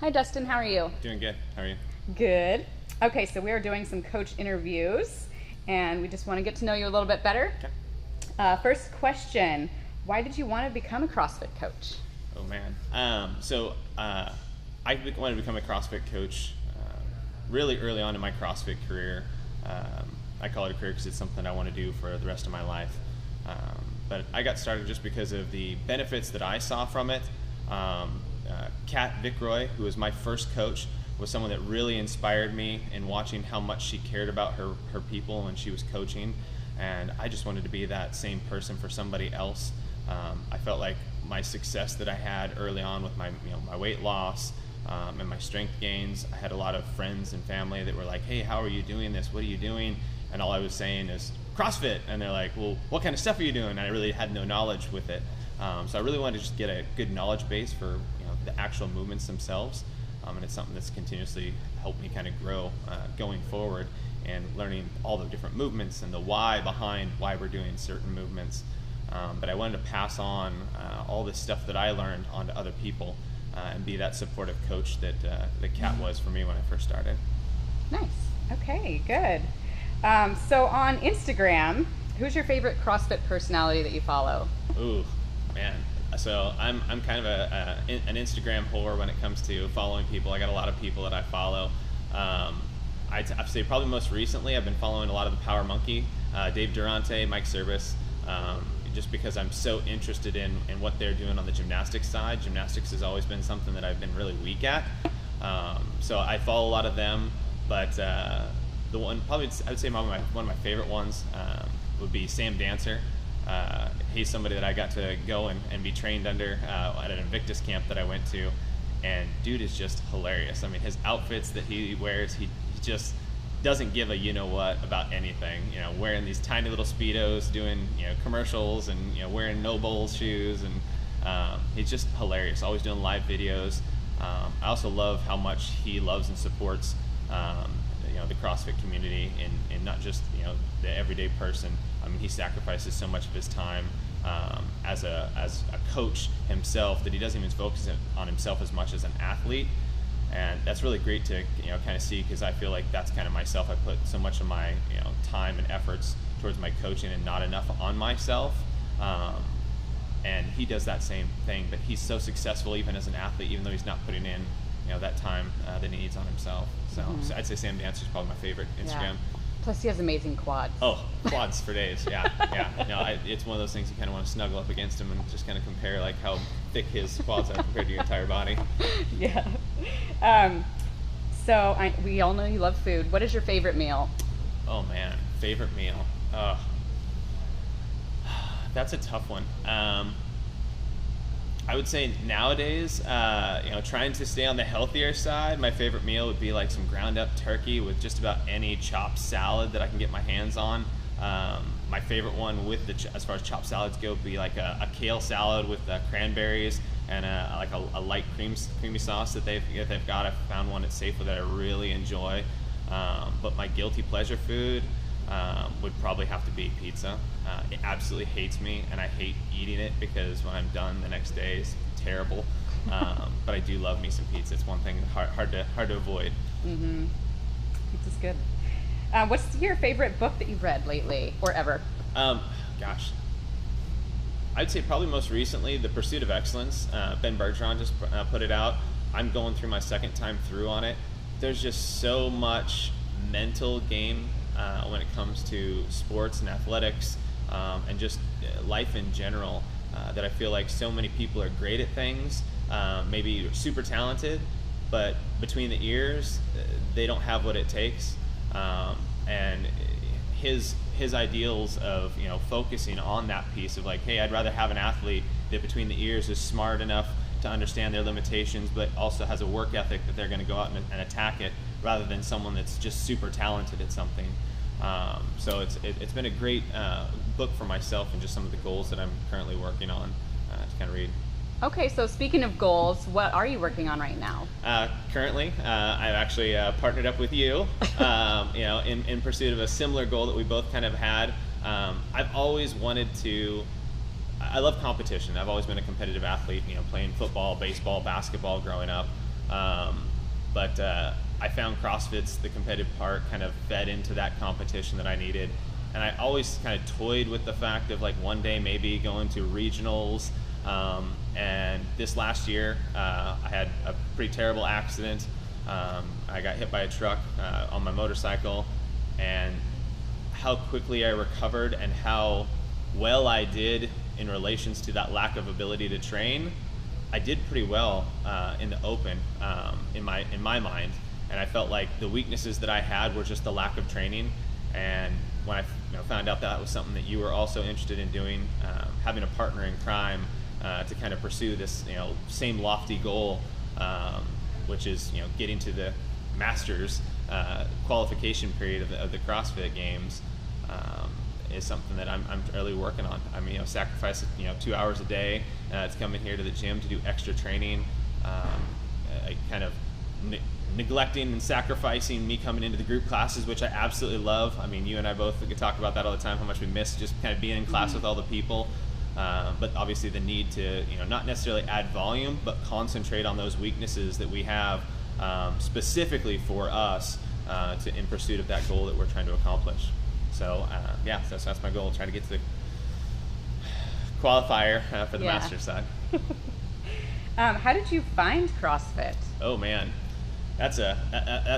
Hi, Dustin. How are you? Doing good. How are you? Good. Okay, so we are doing some coach interviews, and we just want to get to know you a little bit better. Okay. First question: why did you want to become a CrossFit coach? Oh man. I wanted to become a CrossFit coach really early on in my CrossFit career. I call it a career because it's something I want to do for the rest of my life. But I got started just because of the benefits that I saw from it. Kat Vickroy, who was my first coach, was someone that really inspired me in watching how much she cared about her people when she was coaching. And I just wanted to be that same person for somebody else. I felt like my success that I had early on with my weight loss and my strength gains, I had a lot of friends and family that were like, hey, how are you doing this? What are you doing? And all I was saying is CrossFit. And they're like, well, what kind of stuff are you doing? And I really had no knowledge with it. So I really wanted to just get a good knowledge base for the actual movements themselves. And it's something that's continuously helped me kind of grow going forward and learning all the different movements and the why behind why we're doing certain movements. But I wanted to pass on all the stuff that I learned onto other people and be that supportive coach that Kat was for me when I first started. Nice. Okay, good. So on Instagram, who's your favorite CrossFit personality that you follow? Ooh, man. So I'm kind of an Instagram whore when it comes to following people. I got a lot of people that I follow. I'd say probably most recently I've been following a lot of the Power Monkey, Dave Durante, Mike Service, just because I'm so interested in what they're doing on the gymnastics side. Gymnastics has always been something that I've been really weak at. So I follow a lot of them, but the one probably I would say one of my favorite ones would be Sam Dancer. He's somebody that I got to go and be trained under at an Invictus camp that I went to, and dude is just hilarious. I mean, his outfits that he wears, he just doesn't give a you-know-what about anything. Wearing these tiny little Speedos, doing commercials, and wearing no bowls shoes, and he's just hilarious. Always doing live videos. I also love how much he loves and supports the CrossFit community, and not just the everyday person. I mean, he sacrifices so much of his time as a coach himself that he doesn't even focus on himself as much as an athlete, and that's really great to kind of see, because I feel like that's kind of myself. I put so much of my time and efforts towards my coaching and not enough on myself. And he does that same thing, but he's so successful even as an athlete, even though he's not putting in that time that he needs on himself. So I'd say Sam Dancer is probably my favorite Instagram. Yeah. Plus, he has amazing quads. Oh, quads for days. Yeah. It's one of those things you kind of want to snuggle up against him and just kind of compare like how thick his quads are compared to your entire body. Yeah. We all know you love food. What is your favorite meal? Oh man, favorite meal. That's a tough one. I would say nowadays, trying to stay on the healthier side, my favorite meal would be like some ground up turkey with just about any chopped salad that I can get my hands on. My favorite one as far as chopped salads go would be like a kale salad with cranberries and a light creamy sauce that they've got. I found one at Safeway that I really enjoy. But my guilty pleasure food would probably have to be pizza. It absolutely hates me, and I hate eating it because when I'm done the next day it's terrible. But I do love me some pizza. It's one thing hard to avoid. Mm-hmm. Pizza's good. What's your favorite book that you've read lately or ever? Gosh. I'd say probably most recently, The Pursuit of Excellence. Ben Bergeron just put it out. I'm going through my second time through on it. There's just so much mental game when it comes to sports and athletics and just life in general, that I feel like so many people are great at things, maybe super talented, but between the ears, they don't have what it takes. And his ideals of focusing on that piece of like, hey, I'd rather have an athlete that between the ears is smart enough to understand their limitations, but also has a work ethic that they're going to go out and attack it, rather than someone that's just super talented at something. So it's been a great book for myself and just some of the goals that I'm currently working on to kind of read. Okay, so speaking of goals, what are you working on right now? Currently, I've actually partnered up with you, in pursuit of a similar goal that we both kind of had. I've always wanted to. I love competition. I've always been a competitive athlete. Playing football, baseball, basketball growing up. But I found CrossFit's the competitive part kind of fed into that competition that I needed. And I always kind of toyed with the fact of like one day maybe going to regionals. And this last year, I had a pretty terrible accident. I got hit by a truck on my motorcycle, and how quickly I recovered and how well I did in relations to that lack of ability to train. I did pretty well in the open in my mind, and I felt like the weaknesses that I had were just the lack of training. And when I found out that was something that you were also interested in doing, having a partner in crime to kind of pursue this same lofty goal, which is getting to the Masters qualification period of the CrossFit Games, is something that I'm really working on. I'm sacrifice 2 hours a day to come in here to the gym to do extra training, I kind of neglecting and sacrificing me coming into the group classes, which I absolutely love. I mean, you and I both talk about that all the time, how much we miss just kind of being in class with all the people. But obviously the need to not necessarily add volume, but concentrate on those weaknesses that we have specifically for us in pursuit of that goal that we're trying to accomplish. So that's my goal, trying to get to the qualifier for the Masters side. How did you find CrossFit? Oh man, that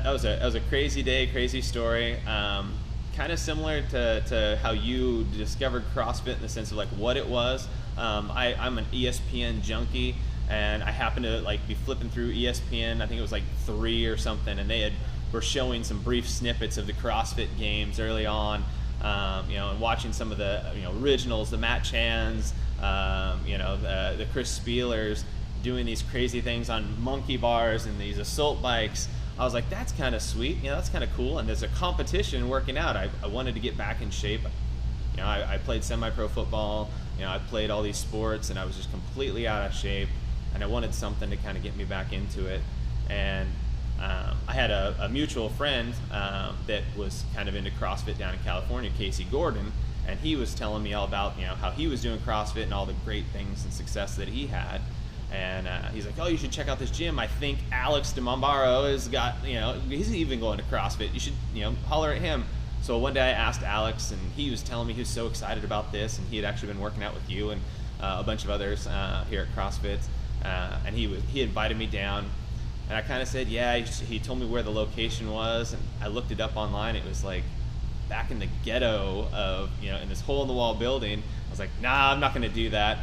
was a crazy day, crazy story. Kind of similar to how you discovered CrossFit in the sense of like what it was. I'm an ESPN junkie, and I happened to be flipping through ESPN. I think it was like 3 or something, and they were showing some brief snippets of the CrossFit Games early on. And watching some of the originals, the Matt Chans, the Chris Spielers doing these crazy things on monkey bars and these assault bikes. I was like, that's kind of sweet, that's kind of cool. And there's a competition working out. I wanted to get back in shape. I played semi-pro football. I played all these sports, and I was just completely out of shape. And I wanted something to kind of get me back into it. And I had a mutual friend that was kind of into CrossFit down in California, Casey Gordon, and he was telling me all about how he was doing CrossFit and all the great things and success that he had. And he's like, oh, you should check out this gym. I think Alex DeMombaro has got, he's even going to CrossFit. You should, holler at him. So one day I asked Alex, and he was telling me he was so excited about this, and he had actually been working out with you and a bunch of others here at CrossFit. And he invited me down, and I kind of said, yeah. He told me where the location was, and I looked it up online. It was like back in the ghetto of, in this hole-in-the-wall building. I was like, nah, I'm not going to do that.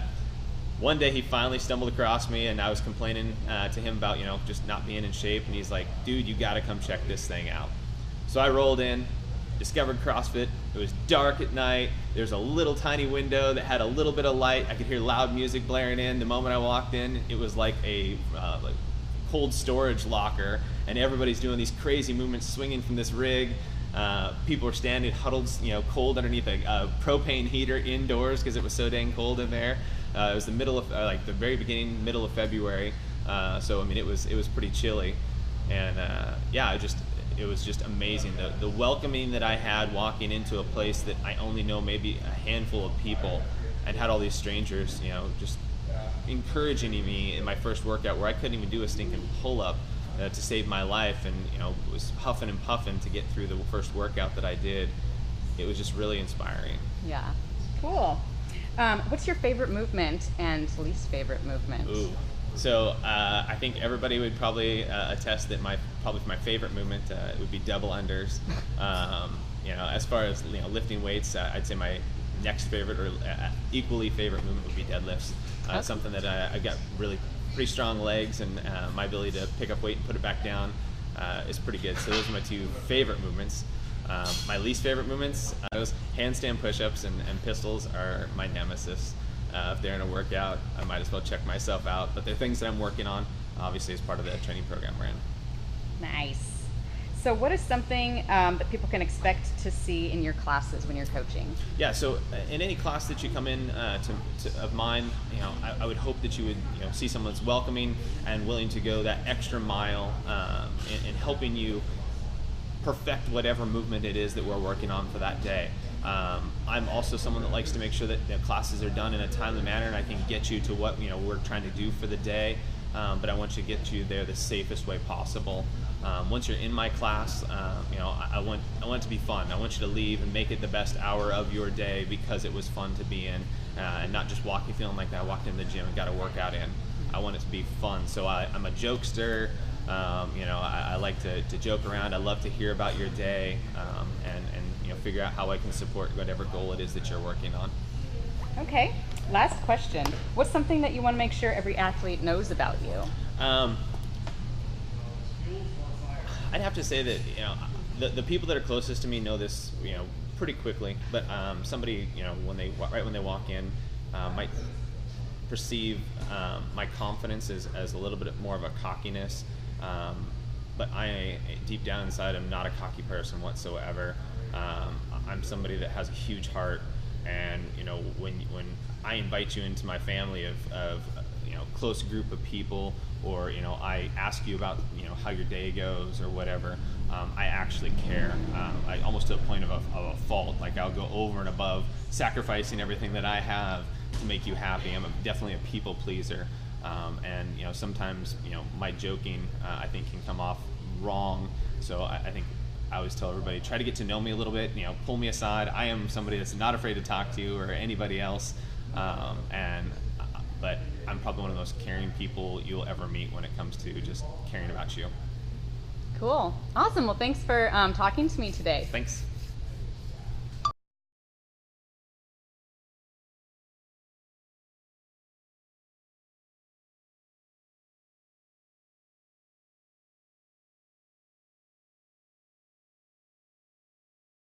One day he finally stumbled across me, and I was complaining to him about just not being in shape, and he's like, dude, you got to come check this thing out. So I rolled in, discovered CrossFit. It was dark at night. There's a little tiny window that had a little bit of light. I could hear loud music blaring in. The moment I walked in, it was like a cold storage locker, and everybody's doing these crazy movements, swinging from this rig. People were standing huddled, cold underneath a propane heater indoors because it was so dang cold in there. It was the middle of the very beginning, middle of February. So I mean, it was pretty chilly, and it was just amazing. The welcoming that I had walking into a place that I only know maybe a handful of people, and had all these strangers, just encouraging me in my first workout where I couldn't even do a stinking pull-up to save my life, and was huffing and puffing to get through the first workout that I did. It was just really inspiring. Yeah, cool. What's your favorite movement and least favorite movement? Ooh. So I think everybody would probably attest that my favorite movement would be double unders. As far as lifting weights, I'd say my next favorite or equally favorite movement would be deadlifts. Okay. Something that I got really pretty strong legs, and my ability to pick up weight and put it back down is pretty good. So those are my two favorite movements. My least favorite movements, those handstand push-ups and pistols are my nemesis. If they're in a workout, I might as well check myself out. But they're things that I'm working on, obviously, as part of the training program we're in. Nice. So what is something that people can expect to see in your classes when you're coaching? Yeah, so in any class that you come in of mine, I would hope that you would see someone that's welcoming and willing to go that extra mile in helping you perfect whatever movement it is that we're working on for that day. I'm also someone that likes to make sure that the classes are done in a timely manner, and I can get you to what we're trying to do for the day. but I want to get you there the safest way possible. Once you're in my class, I want it to be fun. I want you to leave and make it the best hour of your day because it was fun to be in, and not just walking feeling like I walked in the gym and got a workout in. I want it to be fun. So I'm a jokester. I like to joke around. I love to hear about your day, and figure out how I can support whatever goal it is that you're working on. Okay, last question. What's something that you want to make sure every athlete knows about you? I'd have to say that the people that are closest to me know this pretty quickly, but somebody when they walk in might perceive my confidence as a little bit more of a cockiness, but I deep down inside am not a cocky person whatsoever. I'm somebody that has a huge heart, and when I invite you into my family of close group of people, or I ask you about how your day goes or whatever, I actually care. I almost to a point of a fault. Like I'll go over and above, sacrificing everything that I have to make you happy. I'm definitely a people pleaser, and sometimes my joking I think can come off wrong. So I think I always tell everybody, try to get to know me a little bit. Pull me aside. I am somebody that's not afraid to talk to you or anybody else, but I'm probably one of the most caring people you'll ever meet when it comes to just caring about you. Cool. Awesome. Well, thanks for talking to me today. Thanks.